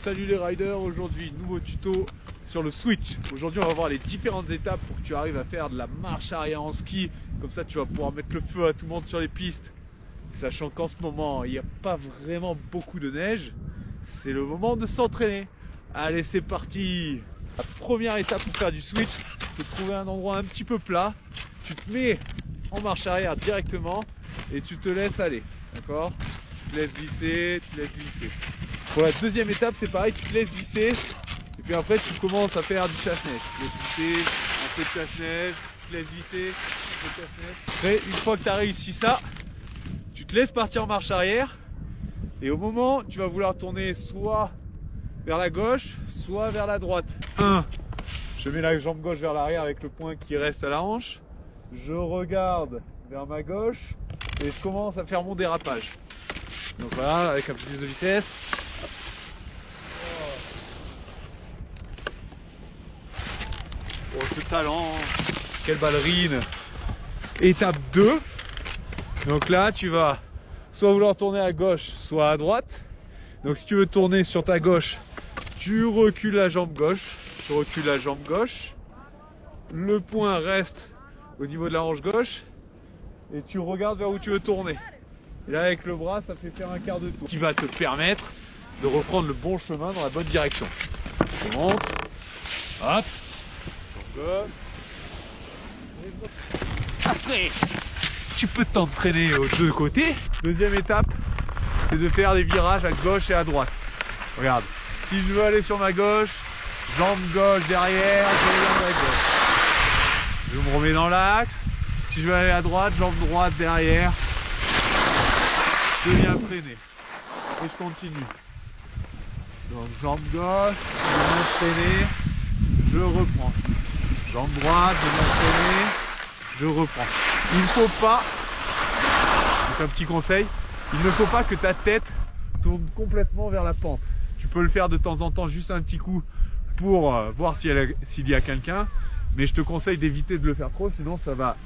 Salut les riders, aujourd'hui nouveau tuto sur le switch. Aujourd'hui on va voir les différentes étapes pour que tu arrives à faire de la marche arrière en ski. Comme ça tu vas pouvoir mettre le feu à tout le monde sur les pistes. Sachant qu'en ce moment il n'y a pas vraiment beaucoup de neige, c'est le moment de s'entraîner. Allez, c'est parti. La première étape pour faire du switch, c'est de trouver un endroit un petit peu plat. Tu te mets en marche arrière directement et tu te laisses aller, d'accord? Tu te laisses glisser, tu te laisses glisser. Pour la deuxième étape, c'est pareil, tu te laisses glisser et puis après tu commences à faire du chasse-neige. Tu te laisses glisser, un peu de chasse-neige, tu te laisses glisser, un peu de chasse-neige. Après, une fois que tu as réussi ça, tu te laisses partir en marche arrière et au moment tu vas vouloir tourner soit vers la gauche, soit vers la droite. 1. Je mets la jambe gauche vers l'arrière avec le poing qui reste à la hanche. Je regarde vers ma gauche et je commence à faire mon dérapage. Donc voilà, avec un peu plus de vitesse. Oh, ce talent, quelle ballerine. Étape 2. Donc là, tu vas soit vouloir tourner à gauche, soit à droite. Donc si tu veux tourner sur ta gauche, tu recules la jambe gauche. Tu recules la jambe gauche. Le poing reste au niveau de la hanche gauche. Et tu regardes vers où tu veux tourner. Et là, avec le bras, ça fait faire un quart de tour. Qui va te permettre de reprendre le bon chemin dans la bonne direction. Tu montes. Hop. Après, tu peux t'entraîner aux deux côtés. Deuxième étape, c'est de faire des virages à gauche et à droite. Regarde, si je veux aller sur ma gauche, jambe gauche derrière, jambe à gauche. Je me remets dans l'axe. Si je veux aller à droite, jambe droite derrière. Je viens freiner. Et je continue. Donc jambe gauche, je viens freiner, je reprends. Jambe droite, je viens freiner, je reprends. Il ne faut pas, c'est un petit conseil, il ne faut pas que ta tête tourne complètement vers la pente. Tu peux le faire de temps en temps, juste un petit coup pour voir s'il y a quelqu'un, mais je te conseille d'éviter de le faire trop, sinon ça va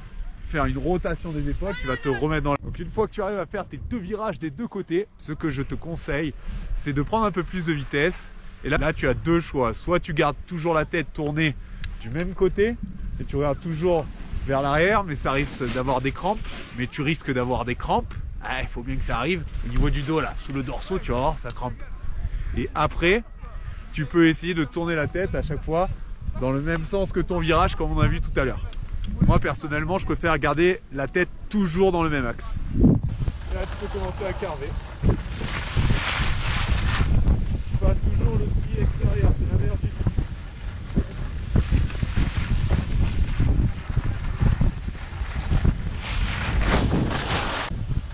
faire une rotation des épaules qui va te remettre dans la... Donc une fois que tu arrives à faire tes deux virages des deux côtés, ce que je te conseille, c'est de prendre un peu plus de vitesse. Et là tu as deux choix. Soit tu gardes toujours la tête tournée du même côté et tu regardes toujours vers l'arrière, mais ça risque d'avoir des crampes. Mais tu risques d'avoir des crampes. Il faut bien que ça arrive. Au niveau du dos, là, sous le dorsaux, tu vas voir, ça crampe. Et après, tu peux essayer de tourner la tête à chaque fois dans le même sens que ton virage, comme on a vu tout à l'heure. Moi personnellement, je préfère garder la tête toujours dans le même axe. Et là, tu peux commencer à carver. Tu passes toujours le ski extérieur, c'est la meilleure du ski.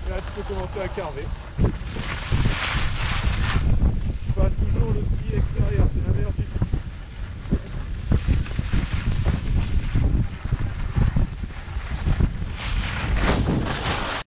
Et là, tu peux commencer à carver. Tu passes toujours le ski extérieur, c'est la meilleure du ski.